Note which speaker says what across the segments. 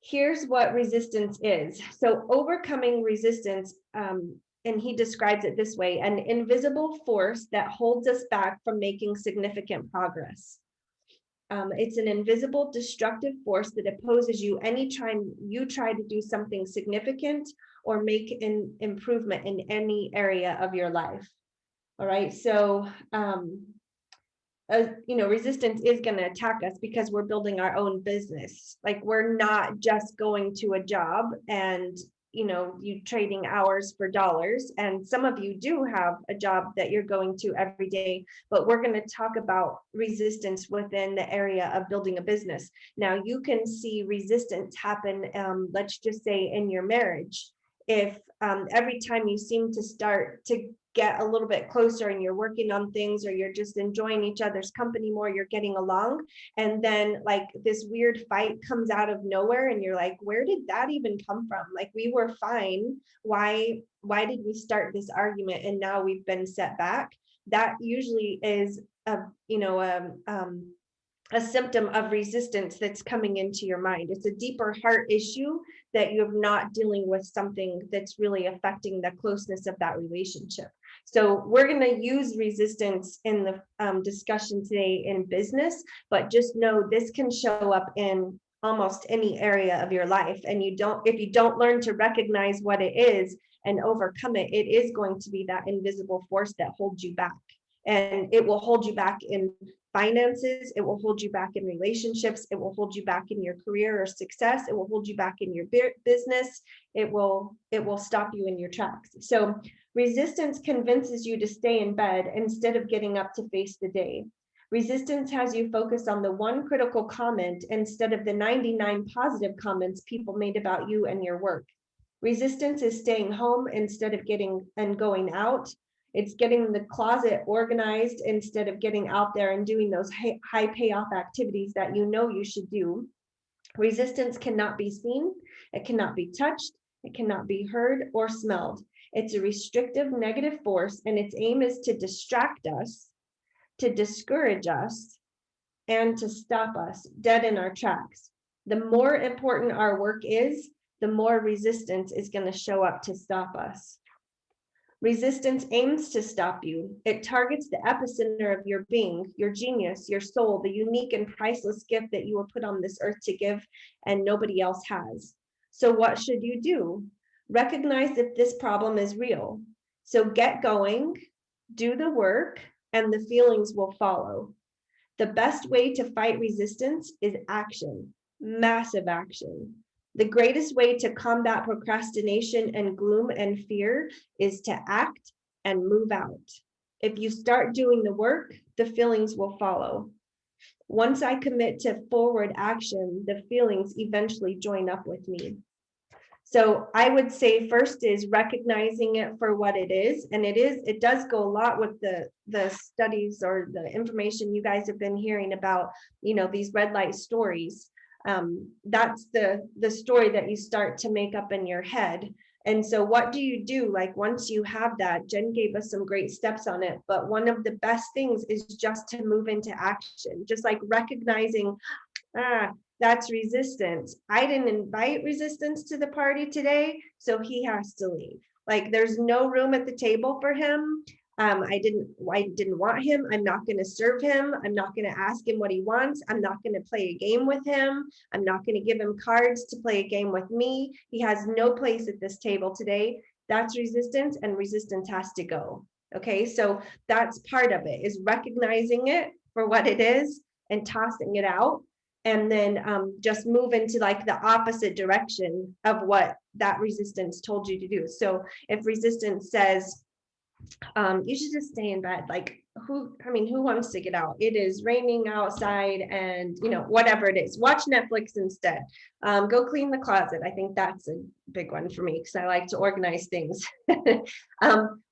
Speaker 1: Here's what resistance is. So overcoming resistance, and he describes it this way: an invisible force that holds us back from making significant progress. It's an invisible, destructive force that opposes you anytime you try to do something significant or make an improvement in any area of your life. All right. So, resistance is going to attack us because we're building our own business. Like, we're not just going to a job and you trading hours for dollars. And some of you do have a job that you're going to every day, but we're going to talk about resistance within the area of building a business. Now, you can see resistance happen, let's just say in your marriage. If every time you seem to start to get a little bit closer and you're working on things, or you're just enjoying each other's company more, you're getting along, and then like this weird fight comes out of nowhere and you're like, where did that even come from? Like, we were fine. Why did we start this argument and now we've been set back? That usually is a symptom of resistance that's coming into your mind. It's a deeper heart issue that you're not dealing with something that's really affecting the closeness of that relationship. So we're going to use resistance in the discussion today in business, but just know this can show up in almost any area of your life. And if you don't learn to recognize what it is and overcome it, it is going to be that invisible force that holds you back. And it will hold you back in finances. It will hold you back in relationships. It will hold you back in your career or success. It will hold you back in your business. It will stop you in your tracks. So resistance convinces you to stay in bed instead of getting up to face the day. Resistance has you focus on the one critical comment instead of the 99 positive comments people made about you and your work. Resistance is staying home instead of going out. It's getting the closet organized instead of getting out there and doing those high payoff activities that you should do. Resistance cannot be seen, it cannot be touched, it cannot be heard or smelled. It's a restrictive negative force, and its aim is to distract us, to discourage us, and to stop us dead in our tracks. The more important our work is, the more resistance is going to show up to stop us. Resistance aims to stop you. It targets the epicenter of your being, your genius, your soul, the unique and priceless gift that you were put on this earth to give and nobody else has. So what should you do? Recognize if this problem is real. So get going, do the work, and the feelings will follow. The best way to fight resistance is action, massive action. The greatest way to combat procrastination and gloom and fear is to act and move out. If you start doing the work, the feelings will follow. Once I commit to forward action, the feelings eventually join up with me. So I would say first is recognizing it for what it is. And it does go a lot with the studies or the information you guys have been hearing about, these red light stories. That's the story that you start to make up in your head. And so what do you do? Like, once you have that, Jen gave us some great steps on it, but one of the best things is just to move into action, just like recognizing, that's resistance. I didn't invite resistance to the party today, so he has to leave. Like, there's no room at the table for him. I didn't want him. I'm not going to serve him. I'm not going to ask him what he wants. I'm not going to play a game with him. I'm not going to give him cards to play a game with me. He has no place at this table today. That's resistance, and resistance has to go. Okay, so that's part of it, is recognizing it for what it is and tossing it out, and then just move into like the opposite direction of what that resistance told you to do. So if resistance says, you should just stay in bed, like, who wants to get out? It is raining outside, and whatever it is, watch Netflix instead. Go clean the closet. I think that's a big one for me because I like to organize things.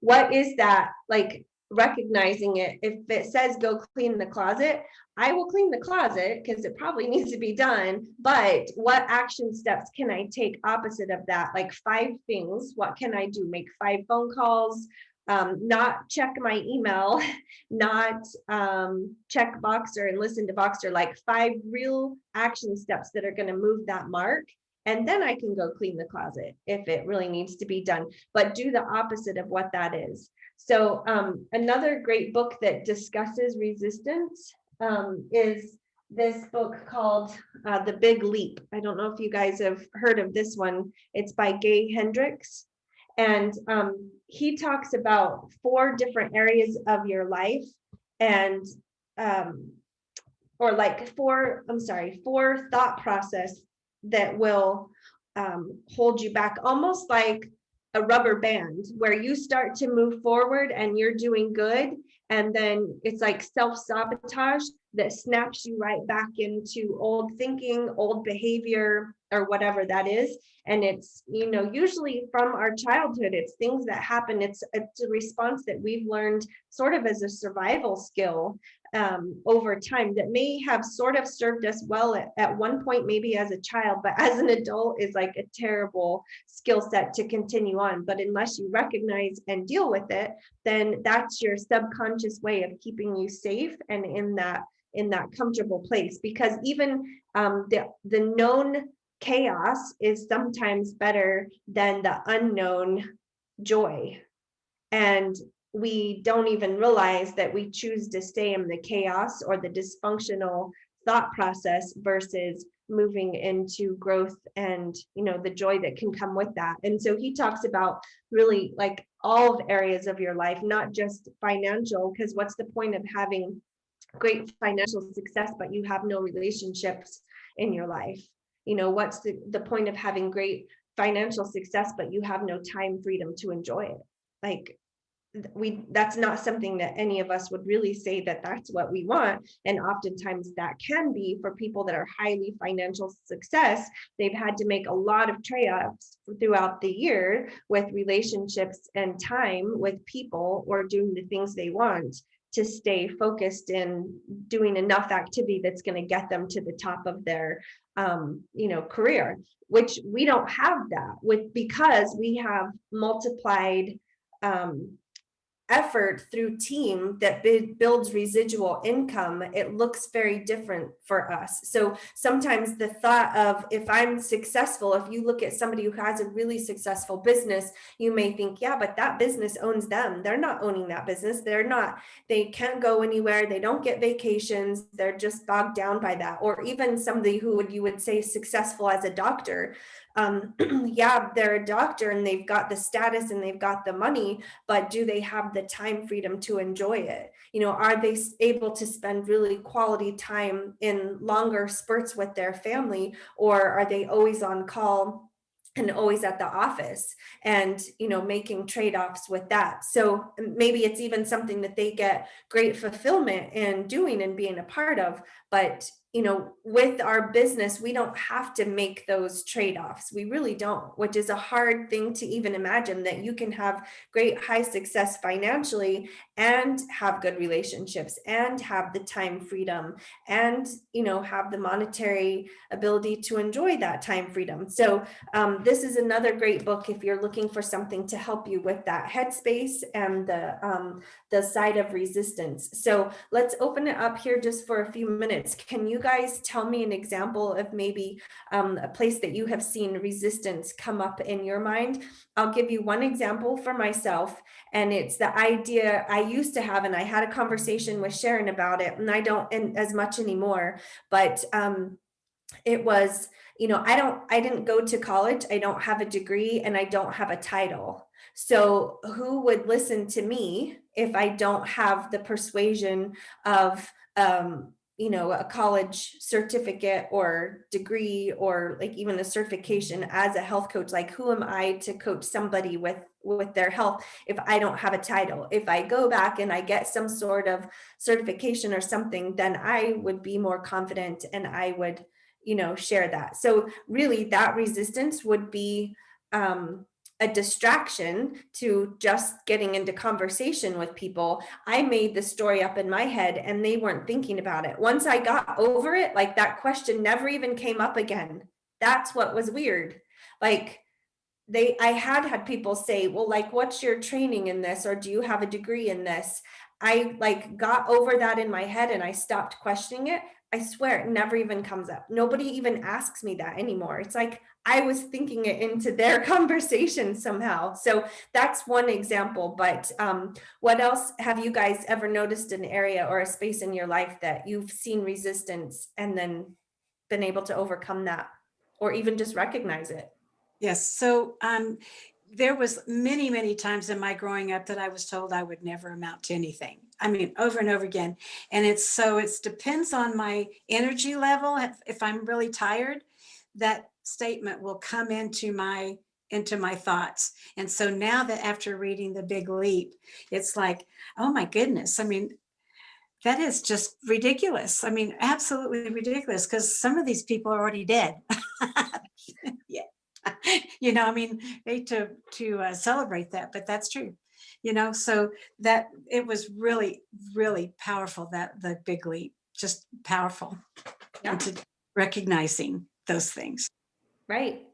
Speaker 1: What is that? Like, recognizing it. If it says go clean the closet, I will clean the closet because it probably needs to be done. But what action steps can I take opposite of that? Like 5 things. What can I do? Make 5 phone calls. Not check my email, not check Voxer and listen to Voxer, like 5 real action steps that are going to move that mark. and then I can go clean the closet if it really needs to be done, but do the opposite of what that is. So another great book that discusses resistance is this book called The Big Leap. I don't know if you guys have heard of this one. It's by Gay Hendricks. And he talks about 4 different areas of your life, and or like 4 thought process that will hold you back, almost like a rubber band, where you start to move forward and you're doing good, and then it's like self-sabotage that snaps you right back into old thinking, old behavior, or whatever that is. And it's, you know, usually from our childhood, it's things that happen. It's a response that we've learned sort of as a survival skill over time, that may have sort of served us well at one point, maybe as a child, but as an adult is like a terrible skill set to continue on. But unless you recognize and deal with it, then that's your subconscious way of keeping you safe and in that comfortable place. Because even the known chaos is sometimes better than the unknown joy. And we don't even realize that we choose to stay in the chaos or the dysfunctional thought process versus moving into growth and, you know, the joy that can come with that. And so he talks about really like all areas of your life, not just financial, because what's the point of having great financial success but you have no relationships in your life? You know, what's the point of having great financial success but you have no time freedom to enjoy it? Like, that's not something that any of us would really say that that's what we want. And oftentimes that can be for people that are highly financial success. They've had to make a lot of trade-offs throughout the year with relationships and time with people, or doing the things they want, to stay focused in doing enough activity that's going to get them to the top of their career, which we don't have that with, because we have multiplied effort through team that builds residual income. It looks very different for us. So sometimes the thought of, if I'm successful, if you look at somebody who has a really successful business, you may think, yeah, but that business owns them. They're not owning that business. They can't go anywhere. They don't get vacations. They're just bogged down by that. Or even somebody who you would say successful as a doctor. Yeah, they're a doctor and they've got the status and they've got the money, but do they have the time freedom to enjoy it? You know, are they able to spend really quality time in longer spurts with their family, or are they always on call and always at the office and, you know, making trade-offs with that? So maybe it's even something that they get great fulfillment in doing and being a part of, but you know, with our business, we don't have to make those trade-offs. We really don't, which is a hard thing to even imagine, that you can have great high success financially and have good relationships and have the time freedom and, you know, have the monetary ability to enjoy that time freedom. So this is another great book if you're looking for something to help you with that headspace and the side of resistance. So let's open it up here just for a few minutes. Can you guys tell me an example of maybe a place that you have seen resistance come up in your mind? I'll give you one example for myself, and it's the idea I used to have, and I had a conversation with Sharon about it, and I don't as much anymore, but it was, you know, I didn't go to college, I don't have a degree, and I don't have a title. So who would listen to me if I don't have the persuasion of you know, a college certificate or degree, or like even a certification as a health coach? Like, who am I to coach somebody with their health if I don't have a title? If I go back and I get some sort of certification or something, then I would be more confident and I would, you know, share that. So really that resistance would be a distraction to just getting into conversation with people. I made the story up in my head and they weren't thinking about it. Once I got over it, like that question never even came up again. That's what was weird. Like I had people say, well, like, what's your training in this? Or do you have a degree in this? I like got over that in my head and I stopped questioning it. I swear it never even comes up. Nobody even asks me that anymore. It's like I was thinking it into their conversation somehow. So that's one example. But what else have you guys ever noticed an area or a space in your life that you've seen resistance and then been able to overcome that, or even just recognize it?
Speaker 2: Yes. So there was many, many times in my growing up that I was told I would never amount to anything. I mean, over and over again. And it depends on my energy level. If I'm really tired, that statement will come into my thoughts. And so now that after reading The Big Leap, it's like, oh my goodness. I mean, that is just ridiculous. I mean, absolutely ridiculous, because some of these people are already dead. Yeah. I mean, hate to celebrate that, but that's true. So that it was really, really powerful, that The Big Leap, just powerful
Speaker 1: Yeah,
Speaker 2: into recognizing those things.
Speaker 1: right.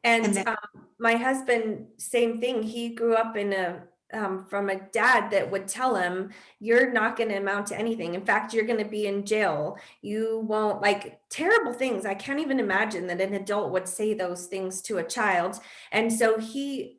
Speaker 2: And
Speaker 1: And
Speaker 2: then
Speaker 1: my husband, same thing. He grew up in from a dad that would tell him, "You're not going to amount to anything. In fact, you're going to be in jail. You won't," like terrible things. I can't even imagine that an adult would say those things to a child. And so he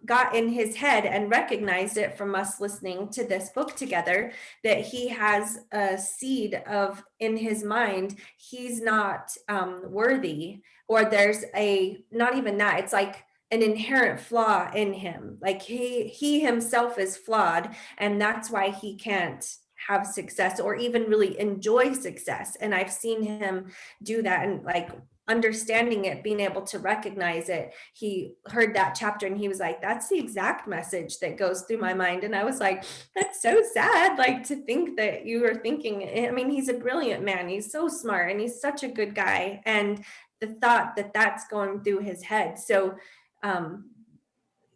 Speaker 1: got in his head and recognized it from us listening to this book together, that he has a seed of in his mind, he's not worthy, or there's a, not even that, it's like an inherent flaw in him, like he himself is flawed, and that's why he can't have success or even really enjoy success. And I've seen him do that, and like understanding it, being able to recognize it. He heard that chapter and he was like, that's the exact message that goes through my mind. And I was like, that's so sad, like to think that you were thinking. I mean, he's a brilliant man, he's so smart, and he's such a good guy, and the thought that that's going through his head. So um,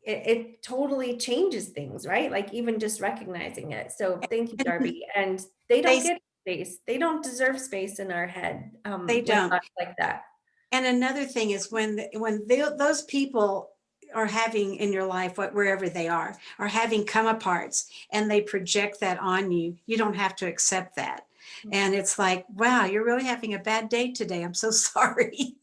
Speaker 1: it totally changes things, right? Like even just recognizing it. So thank you,
Speaker 2: and
Speaker 1: Darby. And they don't
Speaker 2: they
Speaker 1: get space. They don't deserve space in our head
Speaker 2: they
Speaker 1: with
Speaker 2: don't.
Speaker 1: thoughts like that.
Speaker 2: And another thing is those people are having in your life, wherever they are having come aparts, and they project that on you. You don't have to accept that. And it's like, wow, you're really having a bad day today. I'm so sorry.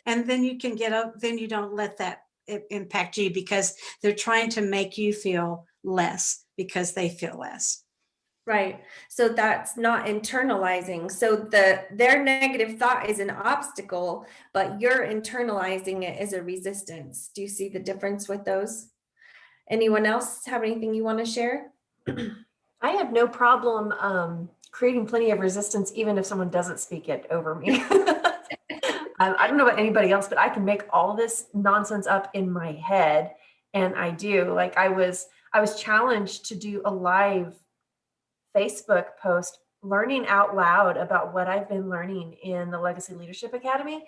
Speaker 2: And then you can get up, then you don't let that impact you, because they're trying to make you feel less because they feel less.
Speaker 1: Right. So that's not internalizing. So their negative thought is an obstacle, but you're internalizing it as a resistance. Do you see the difference with those? Anyone else have anything you want to share?
Speaker 3: I have no problem creating plenty of resistance, even if someone doesn't speak it over me. I don't know about anybody else, but I can make all this nonsense up in my head, and I do. Like I was challenged to do a live Facebook post learning out loud about what I've been learning in the Legacy Leadership Academy.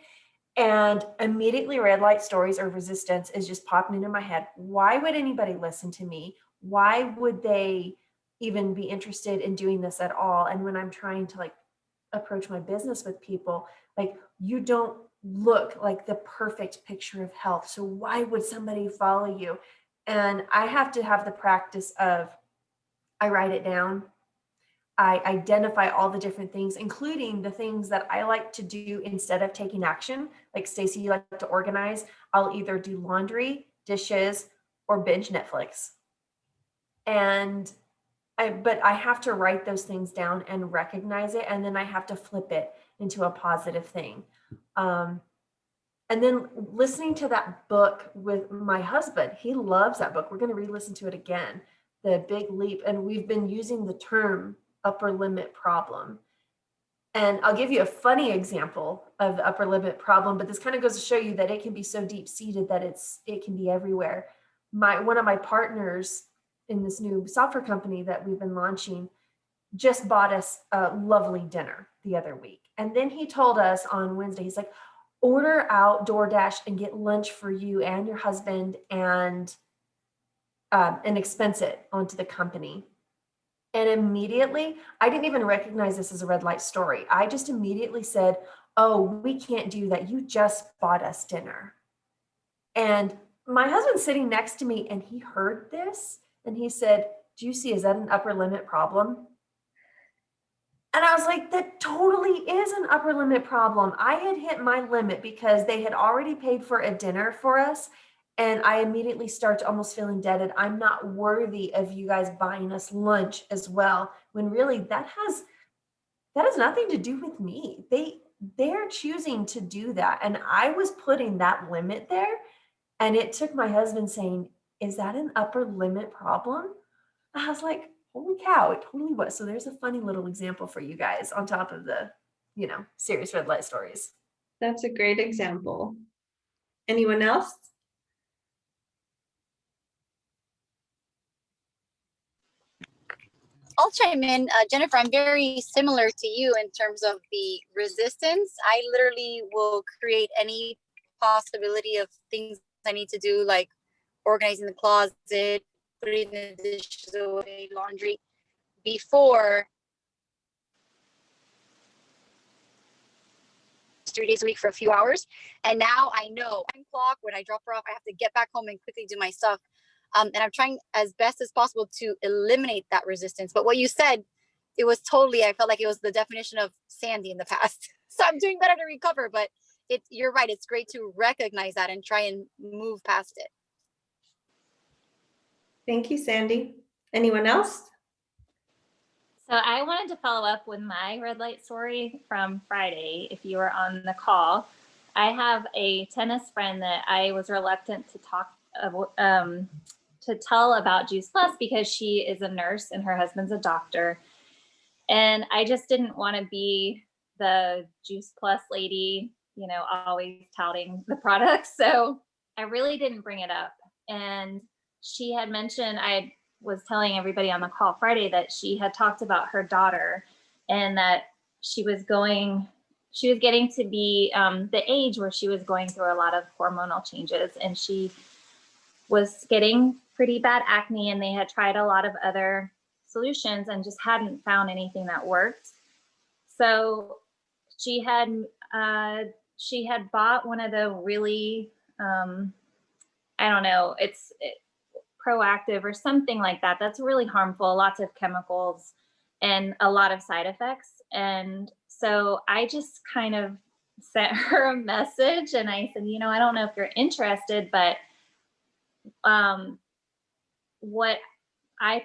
Speaker 3: And immediately red light stories or resistance is just popping into my head. Why would anybody listen to me? Why would they even be interested in doing this at all? And when I'm trying to like approach my business with people, like you don't look like the perfect picture of health. So why would somebody follow you? And I have to have the practice of I write it down. I identify all the different things, including the things that I like to do instead of taking action. Like Stacey, you like to organize. I'll either do laundry, dishes, or binge Netflix. And but I have to write those things down and recognize it. And then I have to flip it into a positive thing. Um, and then listening to that book with my husband, he loves that book. We're going to re-listen to it again, The Big Leap. And we've been using the term upper limit problem. And I'll give you a funny example of the upper limit problem, but this kind of goes to show you that it can be so deep seated that it can be everywhere. One of my partners in this new software company that we've been launching just bought us a lovely dinner the other week. And then he told us on Wednesday, he's like, order out DoorDash and get lunch for you and your husband and expense it onto the company. And immediately, I didn't even recognize this as a red light story. I just immediately said, oh, we can't do that. You just bought us dinner. And my husband's sitting next to me and he heard this and he said, do you see, is that an upper limit problem? And I was like, that totally is an upper limit problem. I had hit my limit because they had already paid for a dinner for us. And I immediately start to almost feel indebted. I'm not worthy of you guys buying us lunch as well. When really that has nothing to do with me. They're choosing to do that. And I was putting that limit there. And it took my husband saying, is that an upper limit problem? I was like, holy cow, it totally was. So there's a funny little example for you guys on top of the, serious red light stories.
Speaker 1: That's a great example. Anyone else?
Speaker 4: I'll chime in. Jennifer, I'm very similar to you in terms of the resistance. I literally will create any possibility of things I need to do, like organizing the closet, putting the dishes away, laundry, before 3 days a week for a few hours. And now I know time clock, when I drop her off, I have to get back home and quickly do my stuff. And I'm trying as best as possible to eliminate that resistance. But what you said, it was totally, I felt like it was the definition of Sandy in the past. So I'm doing better to recover, but you're right. It's great to recognize that and try and move past it.
Speaker 1: Thank you, Sandy. Anyone else?
Speaker 5: So I wanted to follow up with my red light story from Friday. If you were on the call, I have a tennis friend that I was reluctant to to tell about Juice Plus because she is a nurse and her husband's a doctor. And I just didn't want to be the Juice Plus lady, always touting the product. So I really didn't bring it up. And she had mentioned, I was telling everybody on the call Friday that she had talked about her daughter and that she was getting to be the age where she was going through a lot of hormonal changes, and she was getting pretty bad acne, and they had tried a lot of other solutions and just hadn't found anything that worked. So she had bought one of the really, I don't know, it's Proactive or something like that. That's really harmful, lots of chemicals and a lot of side effects. And so I just kind of sent her a message and I said, I don't know if you're interested, but what I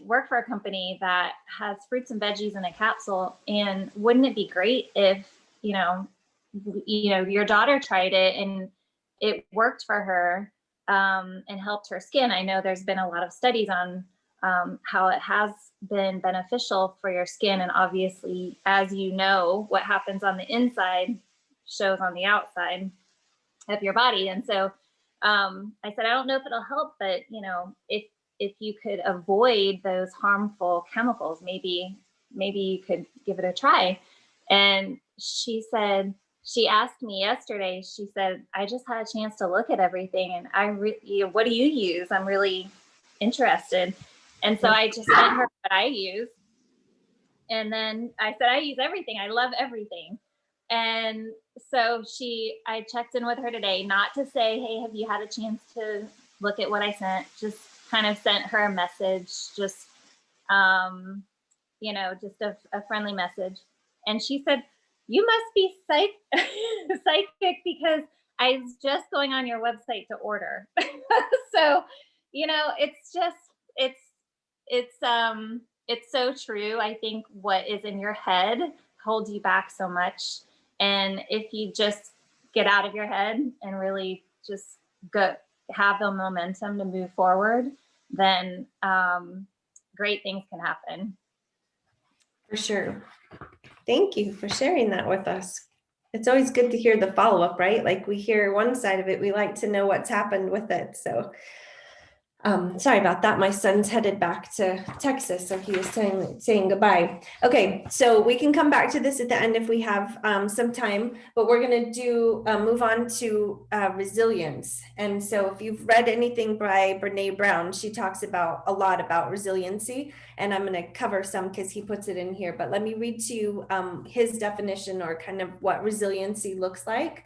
Speaker 5: work for a company that has fruits and veggies in a capsule, and wouldn't it be great if, your daughter tried it and it worked for her and helped her skin. I know there's been a lot of studies on how it has been beneficial for your skin. And obviously, as you know, what happens on the inside shows on the outside of your body. And so I said, I don't know if it'll help, but if you could avoid those harmful chemicals, maybe you could give it a try. And she asked me yesterday, she said, I just had a chance to look at everything and what do you use? I'm really interested. And so I just sent her what I use. And then I said, I use everything. I love everything. And so I checked in with her today, not to say, hey, have you had a chance to look at what I sent? Just kind of sent her a message, just a friendly message. And she said, you must be psychic because I was just going on your website to order. So, it's so true. I think what is in your head holds you back so much. And if you just get out of your head and really just have the momentum to move forward, then great things can happen.
Speaker 1: For sure. Thank you for sharing that with us. It's always good to hear the follow-up, right? Like we hear one side of it, we like to know what's happened with it. So sorry about that. My son's headed back to Texas, so he was saying goodbye. Okay, so we can come back to this at the end if we have some time, but we're going to move on to resilience. And so if you've read anything by Brene Brown, she talks a lot about resiliency, and I'm going to cover some because he puts it in here, but let me read to you his definition or kind of what resiliency looks like.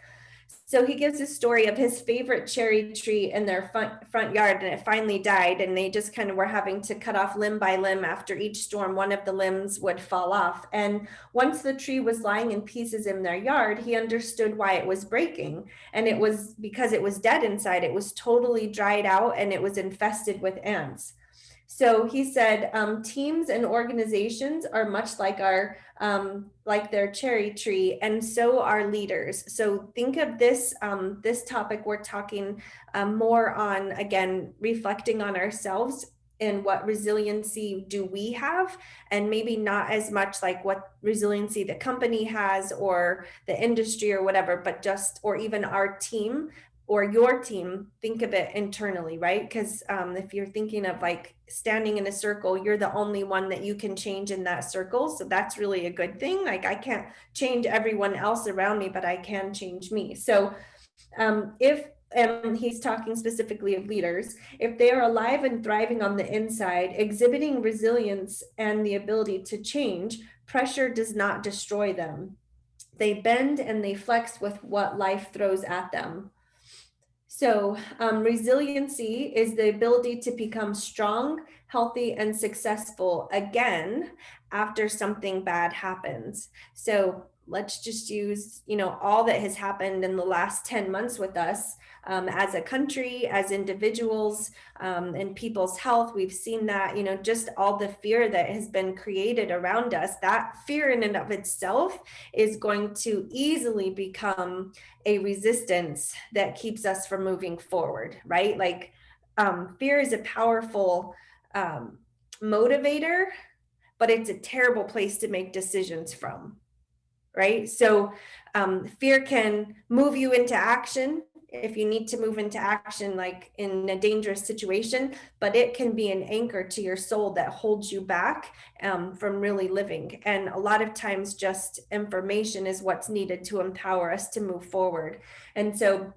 Speaker 1: So he gives a story of his favorite cherry tree in their front yard, and it finally died, and they just kind of were having to cut off limb by limb. After each storm, one of the limbs would fall off. And once the tree was lying in pieces in their yard, he understood why it was breaking. And it was because it was dead inside. It was totally dried out, and it was infested with ants. So he said, teams and organizations are much like like their cherry tree, and so are leaders. So think of this, this topic we're talking more on, again, reflecting on ourselves and what resiliency do we have, and maybe not as much like what resiliency the company has or the industry or whatever, but just, or even our team or your team, think of it internally, right? Because if you're thinking of like standing in a circle, you're the only one that you can change in that circle. So that's really a good thing. Like I can't change everyone else around me, but I can change me. So and he's talking specifically of leaders, if they are alive and thriving on the inside, exhibiting resilience and the ability to change, pressure does not destroy them. They bend and they flex with what life throws at them. So resiliency is the ability to become strong, healthy, and successful again after something bad happens. So let's just use, all that has happened in the last 10 months with us as a country, as individuals, and people's health. We've seen that, just all the fear that has been created around us. That fear in and of itself is going to easily become a resistance that keeps us from moving forward, right? Like fear is a powerful motivator, but it's a terrible place to make decisions from, right? So fear can move you into action if you need to move into action, like in a dangerous situation, but it can be an anchor to your soul that holds you back from really living. And a lot of times just information is what's needed to empower us to move forward. And so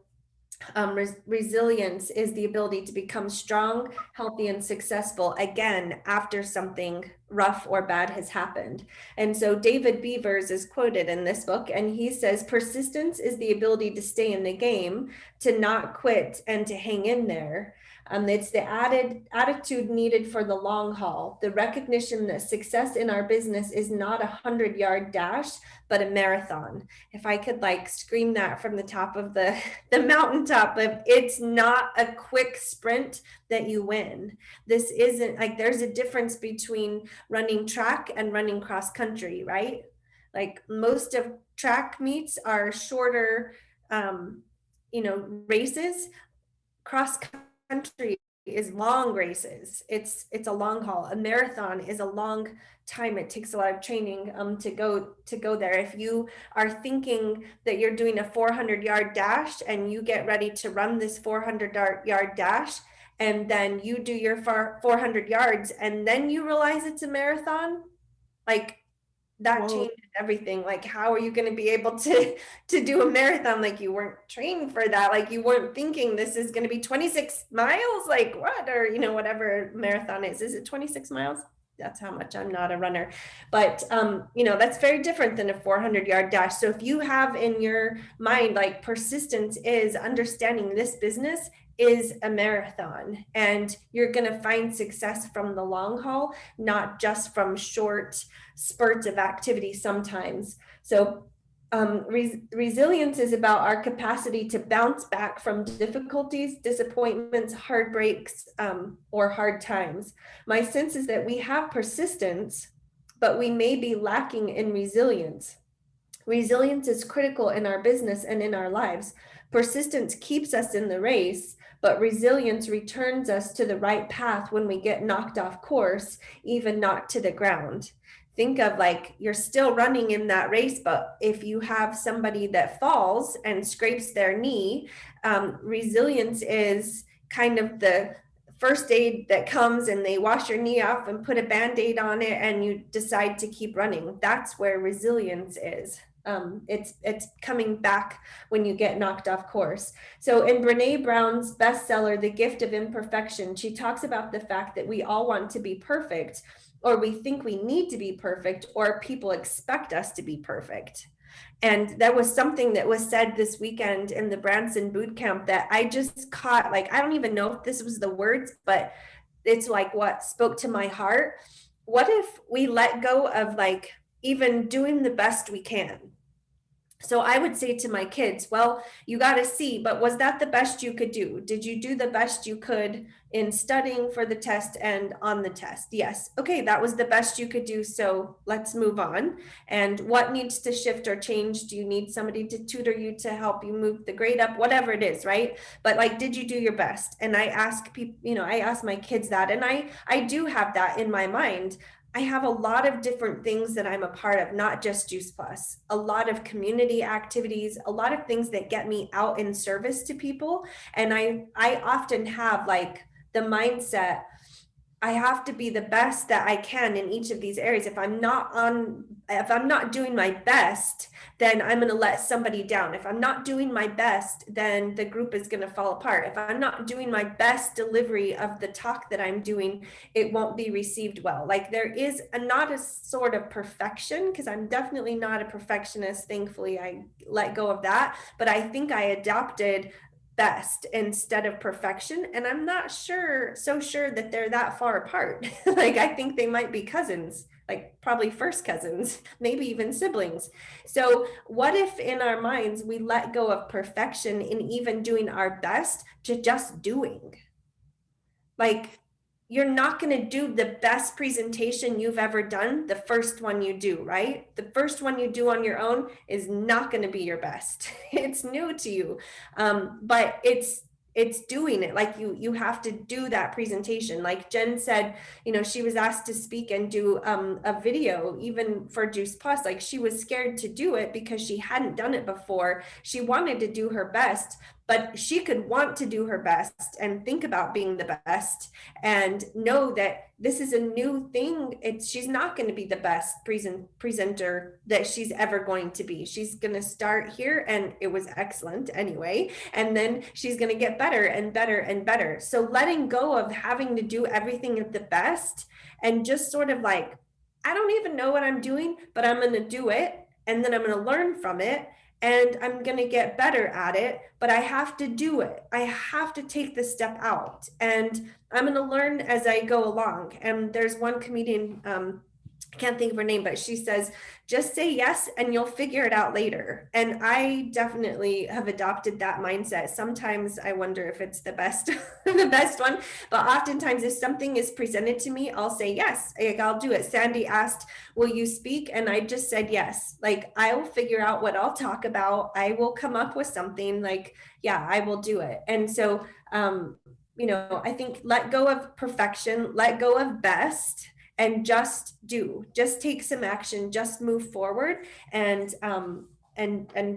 Speaker 1: resilience is the ability to become strong, healthy, and successful again after something rough or bad has happened. And so David Beavers is quoted in this book, and he says, persistence is the ability to stay in the game, to not quit, and to hang in there. It's the attitude needed for the long haul, the recognition that success in our business is not a 100-yard dash, but a marathon. If I could like scream that from the top of the mountaintop, but it's not a quick sprint that you win. This isn't like, there's a difference between running track and running cross country, right? Like most of track meets are shorter, races. Cross country is long races. It's a long haul. A marathon is a long time. It takes a lot of training to go there. If you are thinking that you're doing a 400-yard dash and you get ready to run this 400-yard dash, and then you do your 400 yards and then you realize it's a marathon, like that
Speaker 2: Whoa.
Speaker 1: changes everything. Like, how are you going to be able to do a marathon? Like, you weren't trained for that. Like, you weren't thinking this is going to be 26 miles, like what, or whatever marathon is it 26 miles? That's how much I'm not a runner, but that's very different than a 400-yard dash. So if you have in your mind, like, persistence is understanding this business is a marathon, and you're going to find success from the long haul, not just from short spurts of activity sometimes. So resilience is about our capacity to bounce back from difficulties, disappointments, heartbreaks, or hard times. My sense is that we have persistence, but we may be lacking in resilience. Resilience is critical in our business and in our lives. Persistence keeps us in the race, but resilience returns us to the right path when we get knocked off course, even knocked to the ground. Think of like you're still running in that race, but if you have somebody that falls and scrapes their knee, resilience is kind of the first aid that comes, and they wash your knee off and put a Band-Aid on it, and you decide to keep running. That's where resilience is. It's coming back when you get knocked off course. So in Brene Brown's bestseller, The Gift of Imperfection, she talks about the fact that we all want to be perfect, or we think we need to be perfect, or people expect us to be perfect. And there was something that was said this weekend in the Branson boot camp that I just caught, like, I don't even know if this was the words, but it's like what spoke to my heart. What if we let go of like even doing the best we can? So I would say to my kids, well, you got to see, but was that the best you could do? Did you do the best you could in studying for the test and on the test? Yes. Okay, that was the best you could do. So let's move on. And what needs to shift or change? Do you need somebody to tutor you to help you move the grade up? Whatever it is, right? But like, did you do your best? And I ask people, I ask my kids that, and I do have that in my mind. I have a lot of different things that I'm a part of, not just Juice Plus, a lot of community activities, a lot of things that get me out in service to people. And I often have like the mindset, I have to be the best that I can in each of these areas. If I'm not doing my best, then I'm going to let somebody down. If I'm not doing my best, then the group is going to fall apart. If I'm not doing my best delivery of the talk that I'm doing, it won't be received well. Like there is not a sort of perfection, because I'm definitely not a perfectionist. Thankfully, I let go of that. But I think I adopted best instead of perfection, and I'm not so sure that they're that far apart. Like I think they might be cousins, like probably first cousins, maybe even siblings. So what if in our minds we let go of perfection in even doing our best to just doing? Like you're not going to do the best presentation you've ever done the first one you do, right? The first one you do on your own is not going to be your best. It's new to you, but it's doing it. Like you have to do that presentation. Like Jen said, she was asked to speak and do a video even for Juice Plus. Like she was scared to do it because she hadn't done it before. She wanted to do her best, but she could want to do her best and think about being the best and know that this is a new thing. She's not going to be the best presenter that she's ever going to be. She's going to start here, and it was excellent anyway. And then she's going to get better and better and better. So letting go of having to do everything at the best and just sort of like, I don't even know what I'm doing, but I'm going to do it. And then I'm going to learn from it. And I'm going to get better at it, but I have to do it. I have to take the step out, and I'm going to learn as I go along. And there's one comedian, I can't think of her name, but she says, just say yes and you'll figure it out later. And I definitely have adopted that mindset. Sometimes I wonder if it's the best, the best one, but oftentimes if something is presented to me, I'll say yes, like, I'll do it. Sandy asked, will you speak? And I just said yes. Like I will figure out what I'll talk about. I will come up with something, like, yeah, I will do it. And so, I think let go of perfection, let go of best, and just take some action, just move forward, and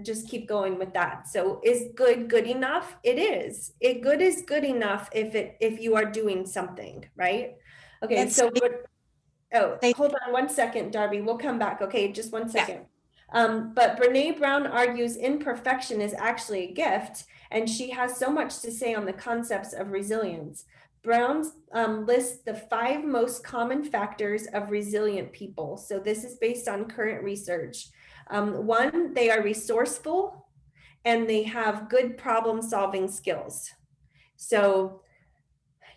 Speaker 1: just keep going with that. So is good enough? It is. Good is good enough if you are doing something, right? Okay,
Speaker 2: And
Speaker 1: so
Speaker 2: they-
Speaker 1: hold on one second, Darby. We'll come back. Okay, just one second. But Brene Brown argues imperfection is actually a gift, and she has so much to say on the concepts of resilience. Brown lists the 5 most common factors of resilient people. So this is based on current research. 1, they are resourceful and they have good problem solving skills. So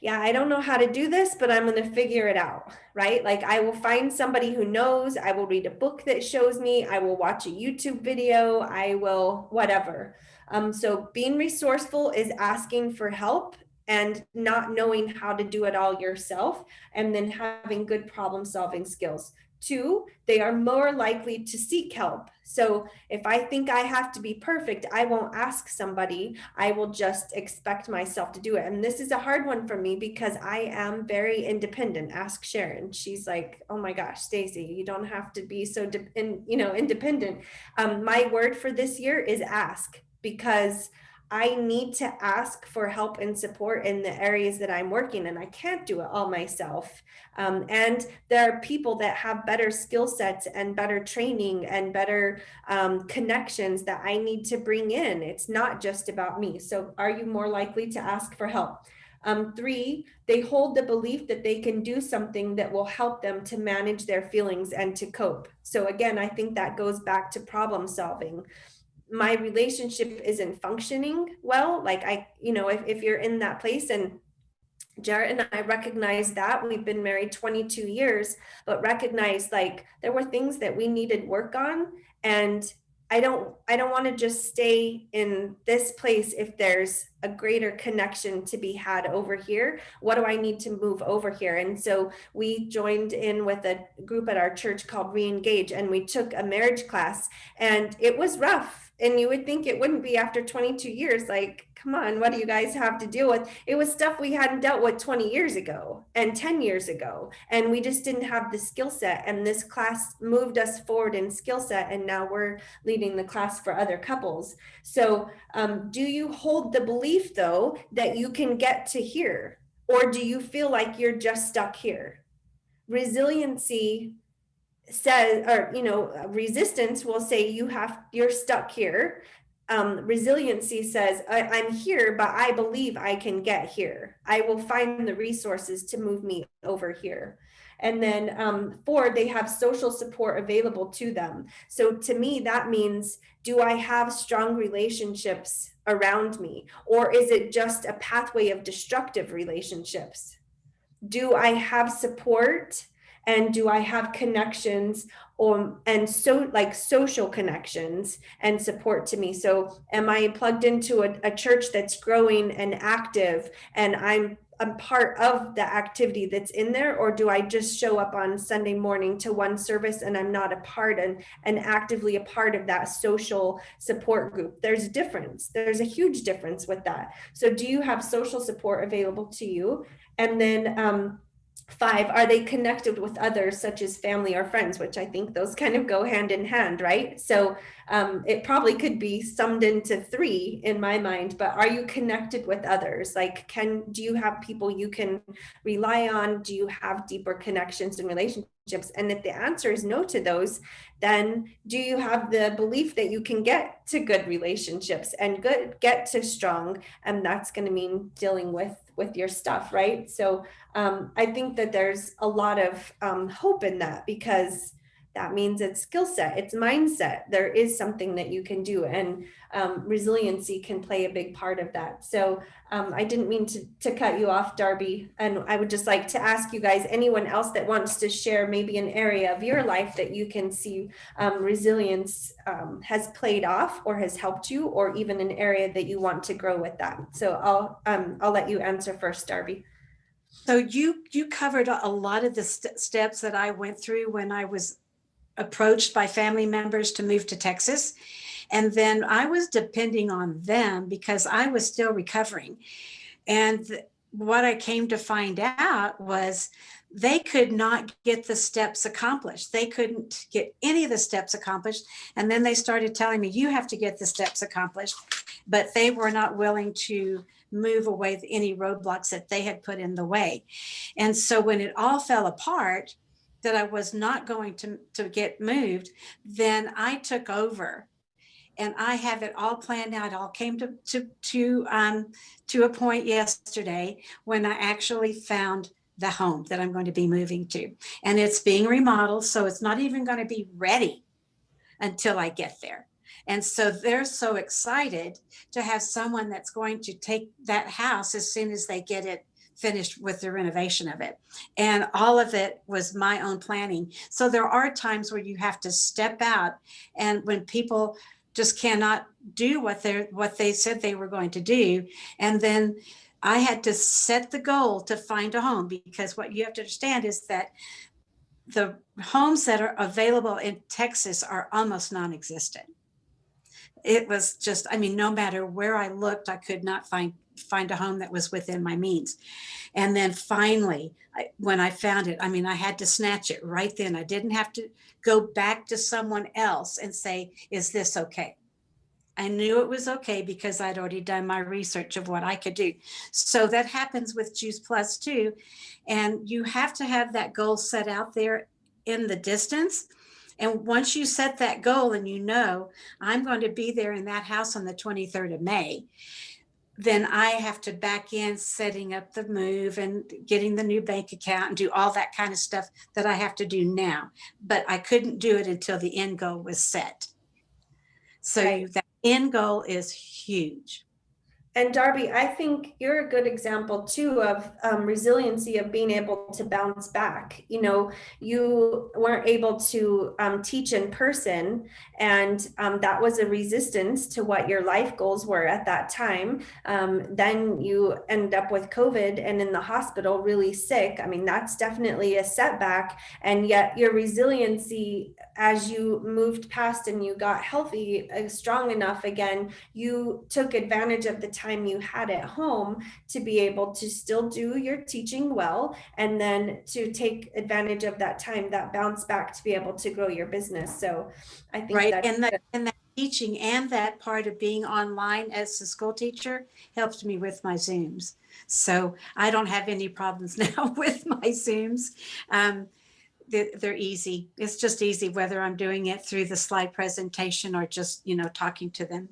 Speaker 1: yeah, I don't know how to do this, but I'm going to figure it out, right? Like I will find somebody who knows, I will read a book that shows me, I will watch a YouTube video, I will whatever. So being resourceful is asking for help and not knowing how to do it all yourself, and then having good problem solving skills. 2, they are more likely to seek help. So if I think I have to be perfect, I won't ask somebody. I will just expect myself to do it. And this is a hard one for me because I am very independent. Ask Sharon. She's like, oh my gosh, Stacey, you don't have to be so independent. My word for this year is ask, because I need to ask for help and support in the areas that I'm working in. I can't do it all myself. And there are people that have better skill sets and better training and better connections that I need to bring in. It's not just about me. So are you more likely to ask for help? 3, they hold the belief that they can do something that will help them to manage their feelings and to cope. So again, I think that goes back to problem solving. My relationship isn't functioning well. Like if you're in that place, and Jarrett and I recognize that we've been married 22 years, but recognize like there were things that we needed work on. And I don't want to just stay in this place if there's a greater connection to be had over here. What do I need to move over here? And so we joined in with a group at our church called Reengage, and we took a marriage class, and it was rough. And you would think it wouldn't be after 22 years. Like, come on, what do you guys have to deal with? It was stuff we hadn't dealt with 20 years ago and 10 years ago. And we just didn't have the skill set. And this class moved us forward in skill set. And now we're leading the class for other couples. So do you hold the belief, though, that you can get to here? Or do you feel like you're just stuck here? Resiliency says, or resistance will say you're stuck here. Resiliency says I'm here, but I believe I can get here. I will find the resources to move me over here. And then 4, they have social support available to them. So to me, that means, do I have strong relationships around me, or is it just a pathway of destructive relationships? Do I have support? And do I have connections, and so like social connections and support to me? So am I plugged into a church that's growing and active, and I'm part of the activity that's in there? Or do I just show up on Sunday morning to one service and I'm not a part and actively a part of that social support group? There's a difference. There's a huge difference with that. So do you have social support available to you? And then 5, are they connected with others, such as family or friends, which I think those kind of go hand in hand, right? So it probably could be summed into 3 in my mind, but are you connected with others? Like, do you have people you can rely on? Do you have deeper connections and relationships? And if the answer is no to those, then do you have the belief that you can get to good relationships and get to strong? And that's going to mean dealing with your stuff, right? So I think that there's a lot of hope in that, because that means it's skill set, it's mindset. There is something that you can do, and resiliency can play a big part of that. So I didn't mean to cut you off, Darby, and I would just like to ask you guys, anyone else that wants to share maybe an area of your life that you can see resilience has played off or has helped you, or even an area that you want to grow with that. So I'll let you answer first, Darby.
Speaker 2: So you covered a lot of the steps that I went through when I was approached by family members to move to Texas. And then I was depending on them because I was still recovering. And what I came to find out was they could not get the steps accomplished. They couldn't get any of the steps accomplished. And then they started telling me, you have to get the steps accomplished. But they were not willing to move away any roadblocks that they had put in the way. And so when it all fell apart, that I was not going to get moved, then I took over, and I have it all planned out. It all came to a point yesterday when I actually found the home that I'm going to be moving to, and it's being remodeled, so it's not even going to be ready until I get there. And so they're so excited to have someone that's going to take that house as soon as they get it finished with the renovation of it. And all of it was my own planning. So there are times where you have to step out, and when people just cannot do what they said they were going to do. And then I had to set the goal to find a home, because what you have to understand is that the homes that are available in Texas are almost non-existent. It was just, I mean, no matter where I looked, I could not find a home that was within my means. And then finally, when I found it, I mean, I had to snatch it right then. I didn't have to go back to someone else and say, is this okay? I knew it was okay because I'd already done my research of what I could do. So that happens with Juice Plus too. And you have to have that goal set out there in the distance. And once you set that goal and you know, I'm going to be there in that house on the 23rd of May, then I have to back in setting up the move and getting the new bank account and do all that kind of stuff that I have to do now. But I couldn't do it until the end goal was set. So
Speaker 1: Right.
Speaker 2: that end goal is huge.
Speaker 1: And Darby, I think you're a good example too of resiliency, of being able to bounce back. You know, you weren't able to teach in person, and that was a resistance to what your life goals were at that time. Then you end up with COVID and in the hospital, really sick. I mean, that's definitely a setback. And yet your resiliency, as you moved past and you got healthy, strong enough again, you took advantage of the time you had at home to be able to still do your teaching well, and then to take advantage of that time, that bounce back, to be able to grow your business. So I think
Speaker 2: Right.
Speaker 1: that's
Speaker 2: And that teaching and that part of being online as a school teacher helped me with my Zooms. So I don't have any problems now with my Zooms. They're easy. It's just easy, whether I'm doing it through the slide presentation or just, talking to them.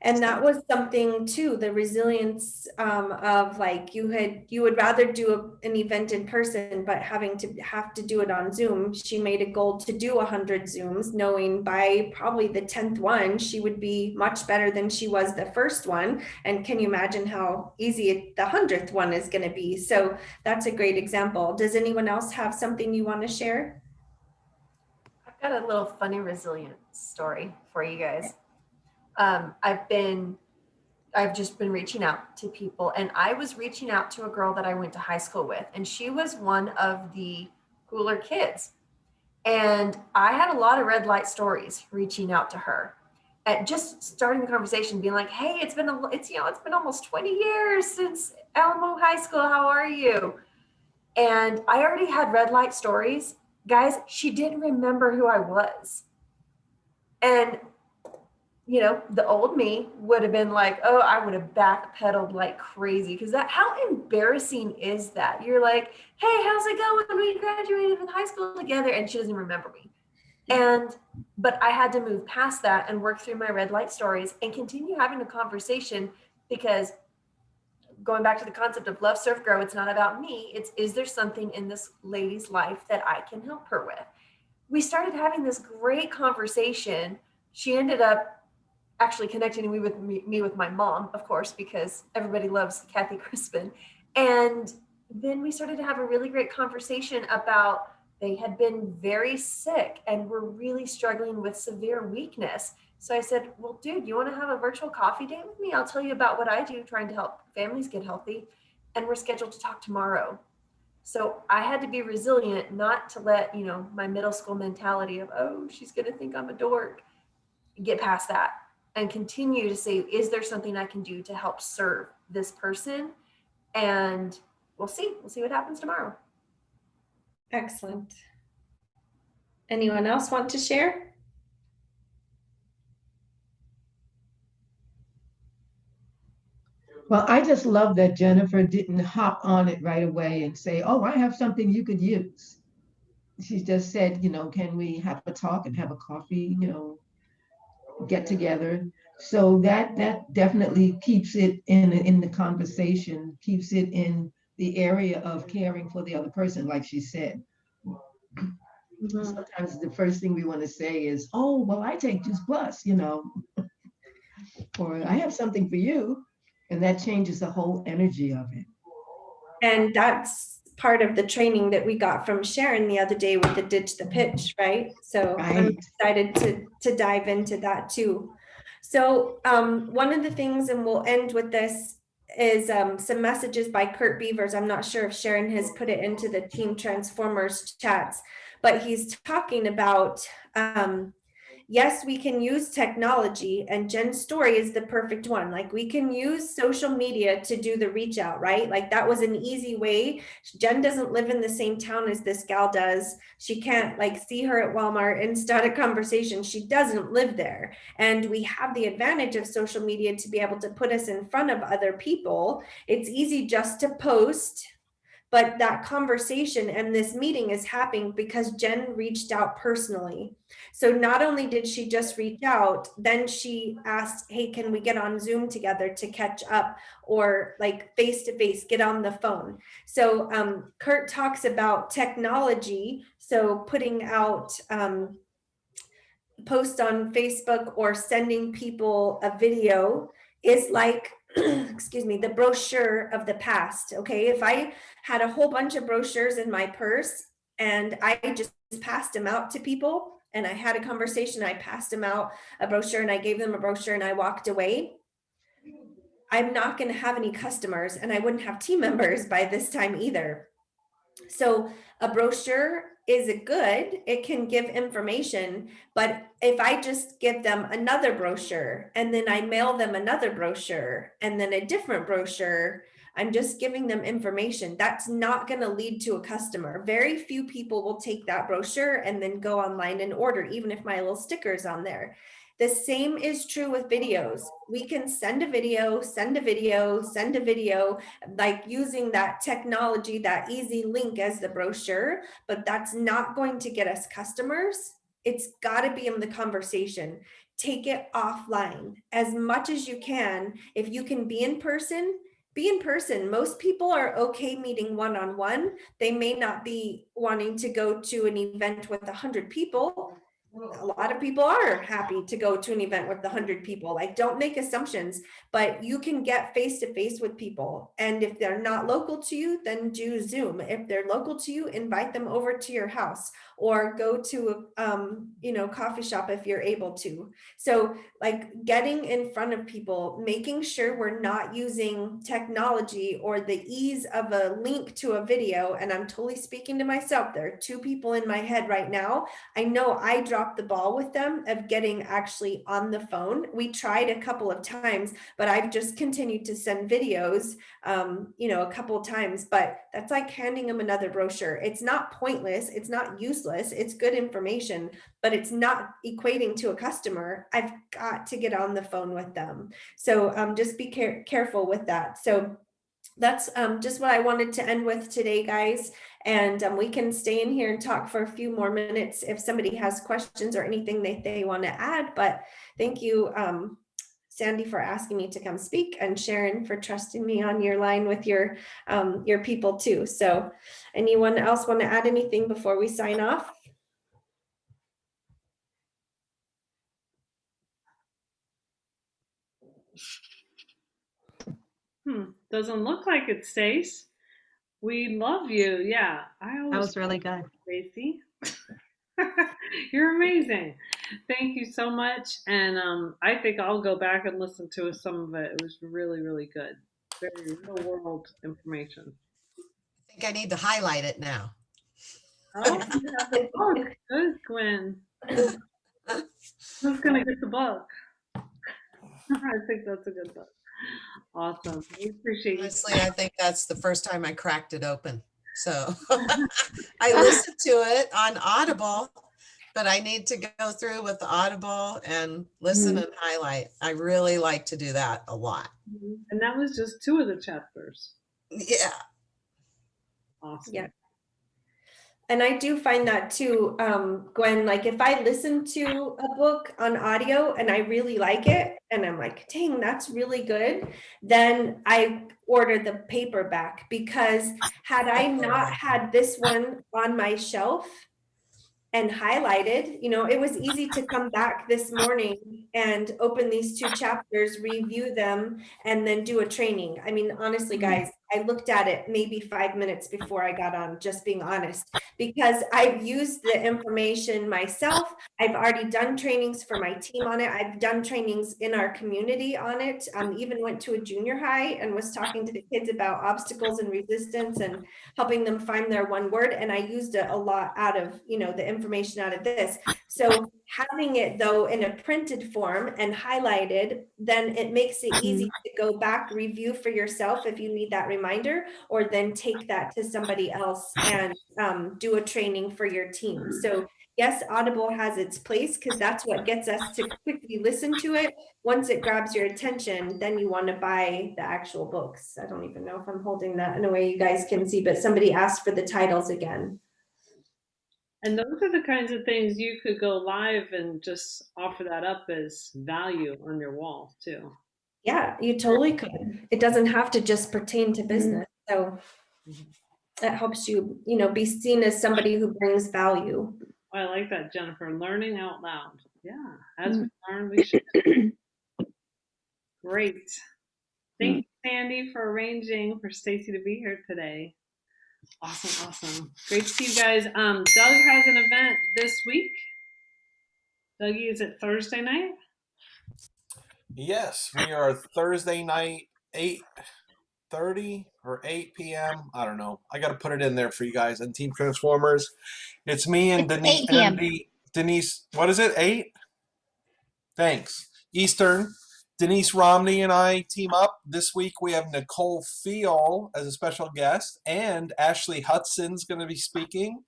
Speaker 1: And that was something too, the resilience of like you would rather do an event in person, but have to do it on Zoom. She made a goal to do 100 Zooms, knowing by probably the 10th one, she would be much better than she was the first one. And can you imagine how easy the 100th one is going to be? So that's a great example. Does anyone else have something you want to share?
Speaker 3: I've got a little funny resilience story for you guys. I've just been reaching out to people, and I was reaching out to a girl that I went to high school with, and she was one of the cooler kids. And I had a lot of red light stories reaching out to her, at just starting the conversation, being like, "Hey, it's been almost 20 years since Alamo High School. How are you?" And I already had red light stories. Guys, she didn't remember who I was. And the old me would have been like, oh, I would have backpedaled like crazy, because how embarrassing is that? You're like, hey, how's it going? We graduated from high school together, and she doesn't remember me. But I had to move past that and work through my red light stories and continue having a conversation, because going back to the concept of love, serve, grow, it's not about me. Is there something in this lady's life that I can help her with? We started having this great conversation. She ended up actually connecting me with my mom, of course, because everybody loves Kathy Crispin. And then we started to have a really great conversation about, they had been very sick and were really struggling with severe weakness. So I said, well, dude, you want to have a virtual coffee date with me? I'll tell you about what I do trying to help families get healthy. And we're scheduled to talk tomorrow. So I had to be resilient, not to let, my middle school mentality of, oh, she's going to think I'm a dork, get past that and continue to say, is there something I can do to help serve this person? And we'll see what happens tomorrow.
Speaker 1: Excellent. Anyone else want to share?
Speaker 6: Well, I just love that Jennifer didn't hop on it right away and say, oh, I have something you could use. She just said, can we have a talk and have a coffee, get together. So that definitely keeps it in the conversation, keeps it in the area of caring for the other person, like she said. Mm-hmm. Sometimes the first thing we want to say is, oh, well, I take Juice Plus, or I have something for you. And that changes the whole energy of it.
Speaker 1: And that's part of the training that we got from Sharon the other day with the Ditch the Pitch, right? So right. I'm excited to dive into that too. So one of the things, and we'll end with this, is some messages by Kurt Beavers. I'm not sure if Sharon has put it into the Team Transformers chats, but he's talking about yes, we can use technology, and Jen's story is the perfect one. Like, we can use social media to do the reach out, right? Like, that was an easy way. Jen doesn't live in the same town as this gal does. She can't see her at Walmart and start a conversation. She doesn't live there. And we have the advantage of social media to be able to put us in front of other people. It's easy just to post, But that conversation and this meeting is happening because Jen reached out personally. So not only did she just reach out, then she asked, hey, can we get on Zoom together to catch up, or like face to face, get on the phone. So Kurt talks about technology. So putting out post on Facebook or sending people a video is like, excuse me, the brochure of the past. Okay. If I had a whole bunch of brochures in my purse and I just passed them out to people, and I had a conversation, I passed them out a brochure and I gave them a brochure and I walked away, I'm not going to have any customers, and I wouldn't have team members by this time either. So a brochure is a good, it can give information, but if I just give them another brochure and then I mail them another brochure and then a different brochure, I'm just giving them information. That's not going to lead to a customer. Very few people will take that brochure and then go online and order, even if my little sticker's on there. The same is true with videos. We can send a video, send a video, send a video, like using that technology, that easy link as the brochure, but that's not going to get us customers. It's got to be in the conversation. Take it offline as much as you can. If you can be in person, be in person. Most people are okay meeting one-on-one. They may not be wanting to go to an event with 100 people. A lot of people are happy to go to an event with 100 people. Like, don't make assumptions, but you can get face to face with people. And if they're not local to you, then do Zoom. If they're local to you, invite them over to your house or go to a coffee shop if you're able to. So like getting in front of people, making sure we're not using technology or the ease of a link to a video. And I'm totally speaking to myself. There are two people in my head right now. I know I dropped the ball with them of getting actually on the phone. We tried a couple of times, but I've just continued to send videos, a couple of times, but that's like handing them another brochure. It's not pointless. It's not useless. It's good information, but it's not equating to a customer. I've got to get on the phone with them. So just be careful with that. So that's just what I wanted to end with today, guys. And we can stay in here and talk for a few more minutes if somebody has questions or anything that they want to add. But thank you, Sandy, for asking me to come speak, and Sharon for trusting me on your line with your people too. So anyone else want to add anything before we sign off?
Speaker 7: Doesn't look like it, Stace. We love you. Yeah, I
Speaker 3: That
Speaker 7: always
Speaker 3: was really good.
Speaker 7: Stacey. You're amazing. Thank you so much. And I think I'll go back and listen to some of it. It was really, really good. Very real world information.
Speaker 8: I think I need to highlight it now.
Speaker 7: Oh, you have the book. Good, Gwen. Who's gonna get the book? I think that's a good book. Awesome. We appreciate you.
Speaker 8: Honestly, I think that's the first time I cracked it open. So I listened to it on Audible, but I need to go through with the Audible and listen and highlight. I really like to do that a lot.
Speaker 7: And that was just 2 of the chapters.
Speaker 8: Yeah.
Speaker 7: Awesome.
Speaker 1: Yeah. And I do find that too, Gwen, like if I listen to a book on audio and I really like it and I'm like, dang, that's really good, then I order the paperback, because had I not had this one on my shelf and highlighted, it was easy to come back this morning and open these 2 chapters, review them, and then do a training. I mean, honestly, guys, I looked at it maybe 5 minutes before I got on, just being honest, because I've used the information myself. I've already done trainings for my team on it. I've done trainings in our community on it. Even went to a junior high and was talking to the kids about obstacles and resistance and helping them find their one word. And I used a lot out of, the information out of this. So having it though in a printed form and highlighted, then it makes it easy to go back, review for yourself if you need that reminder, or then take that to somebody else and do a training for your team. So yes, Audible has its place because that's what gets us to quickly listen to it. Once it grabs your attention, then you want to buy the actual books. I don't even know if I'm holding that in a way you guys can see, but somebody asked for the titles again.
Speaker 7: And those are the kinds of things you could go live and just offer that up as value on your wall too.
Speaker 1: Yeah, you totally could. It doesn't have to just pertain to business. So it helps you, you know, be seen as somebody who brings value.
Speaker 7: I like that, Jennifer. Learning out loud. Yeah, as we learn, we should. Great. Thank you, Sandy, for arranging for Stacey to be here today. Awesome, awesome. Great to see you guys. Doug has an event this week. Dougie, is it Thursday night?
Speaker 9: Yes, we are Thursday night, 8:30 or 8 p.m. I don't know. I got to put it in there for you guys on Team Transformers. It's me and
Speaker 4: It's
Speaker 9: Denise.
Speaker 4: 8 p.m.
Speaker 9: Denise, what is it? 8? Thanks. Eastern. Denise Romney and I team up. This week we have Nicole Fiel as a special guest, and Ashley Hudson's going to be speaking,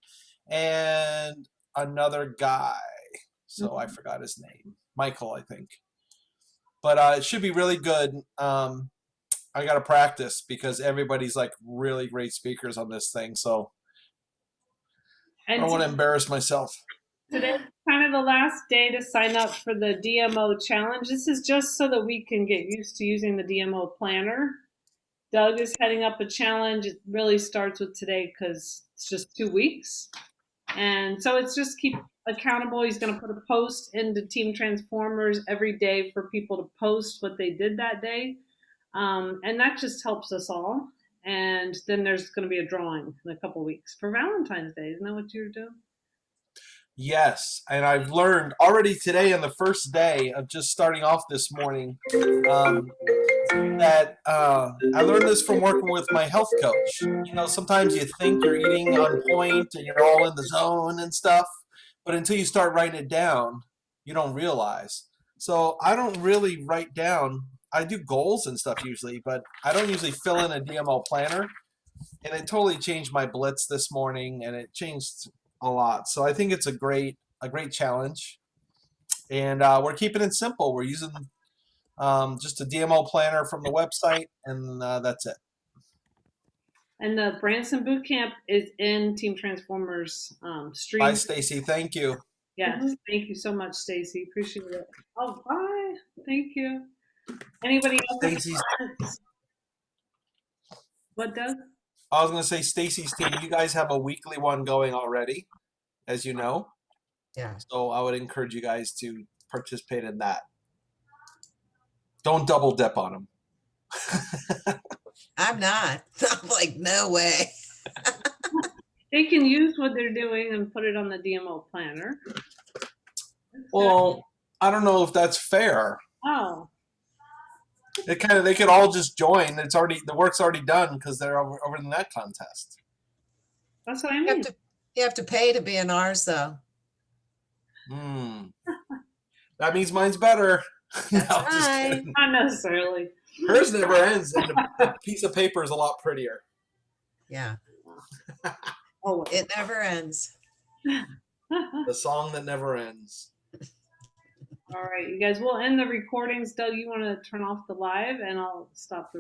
Speaker 9: and another guy. So I forgot his name. Michael, I think. But it should be really good. I got to practice because everybody's like really great speakers on this thing. So I don't want to embarrass myself.
Speaker 7: Today's kind of the last day to sign up for the DMO challenge. This is just so that we can get used to using the DMO planner. Doug is heading up a challenge. It really starts with today because it's just 2 weeks. And so it's just keep accountable. He's going to put a post into Team Transformers every day for people to post what they did that day. And that just helps us all. And then there's going to be a drawing in a couple of weeks for Valentine's Day. Isn't that what you're doing?
Speaker 9: Yes, and I've learned already today on the first day of just starting off this morning that I learned this from working with my health coach. You know, sometimes you think you're eating on point and you're all in the zone and stuff, but until you start writing it down, you don't realize. So I don't really write down. I do goals and stuff usually, but I don't usually fill in a DMO planner. And it totally changed my blitz this morning, and it changed a lot. So I think it's a great challenge, and we're keeping it simple. We're using just a DMO planner from the website, and that's it.
Speaker 7: And the Branson Boot Camp is in Team Transformers stream.
Speaker 9: Bye, Stacey. Thank you.
Speaker 7: Yes, thank you so much, Stacey. Appreciate it. Oh, bye. Thank you. Anybody else?
Speaker 9: Stacey's.
Speaker 7: What, Doug?
Speaker 9: I was going to say, Stacey's team. You guys have a weekly one going already, as you know.
Speaker 8: Yeah.
Speaker 9: So I would encourage you guys to participate in that. Don't double dip on them.
Speaker 8: I'm not. I'm like, no way.
Speaker 7: They can use what they're doing and put it on the DMO planner.
Speaker 9: Well, I don't know if that's fair.
Speaker 7: Oh,
Speaker 9: They could all just join. It's already, the work's already done because they're over in that contest.
Speaker 7: that's what I
Speaker 8: You
Speaker 7: mean.
Speaker 8: have to pay to be in ours, though.
Speaker 9: That means mine's better.
Speaker 8: That's
Speaker 9: No, just
Speaker 8: right.
Speaker 9: kidding.
Speaker 7: Not necessarily.
Speaker 9: Hers never ends, and the piece of paper is a lot prettier.
Speaker 8: Yeah.
Speaker 7: Oh,
Speaker 8: It never ends.
Speaker 9: The song that never ends.
Speaker 7: all right, you guys. We'll end the recordings. Doug, you want to turn off the live, and I'll stop the